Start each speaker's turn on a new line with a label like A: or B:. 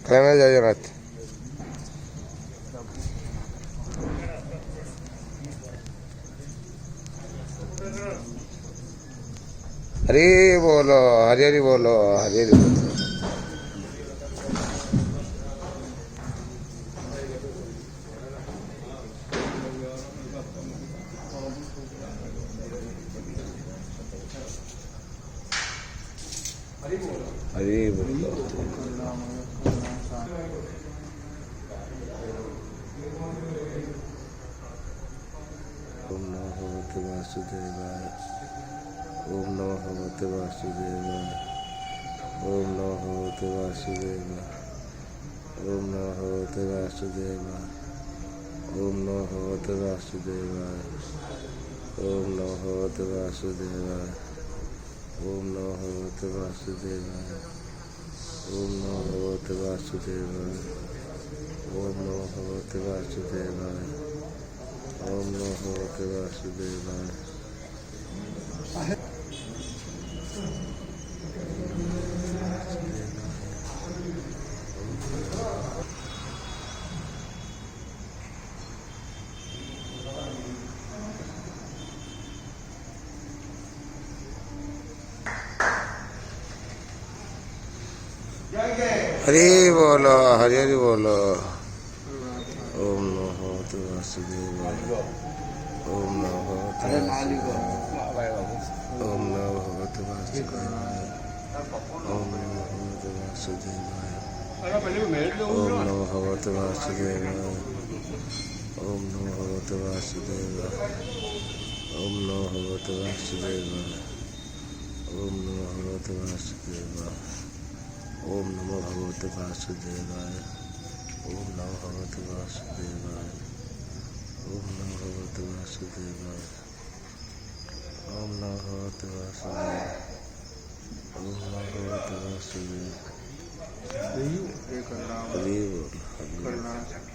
A: कहना जयनाथ हरी बोलो, हरी हरी बोलो, हरी हरी बोलो। हरी बोलो। ओम नमो भगवते वासुदेवाय। ओम नमो भगवते वासुदेवाय। ओम नमो भगवते वासुदेवाय। ओम नमो भगवते वासुदेवाय। ओम नमो भगवते वासुदेवाय। ओम नमो भगवते वासुदेवाय। ओम नमो भगवते वासुदेवाय। ओम नमो भगवते वासुदेवाय। ओम नमो भगवते वासुदेवाय। ओम नमो भगवते वासुदेवाय। हरी बोलो, हरी हरी बोलो। ओम नमो भगवते वासुदेवाय। ओम नमो भगवते वासुदेवाय। ओम नमो भगवते वासुदेवाय। ओम नमो भगवते वासुदेवाय। ओम नमो भगवते वासुदेवाय। ओम नमो भगवते वासुदेवाय। ओम नमो भगवते वासुदेवाय। ओम नमो भगवते वासुदेवाय। ओम नमो भगवते वासुदेवाय। ओम नमो भगवते वासुदेवाय। ओम नमो भगवते वासुदेवाय। ओम नमो भगवते वासुदेवाय। ओम नमो भगवते वासुदेवाय। हरि बोल, हरि बोल।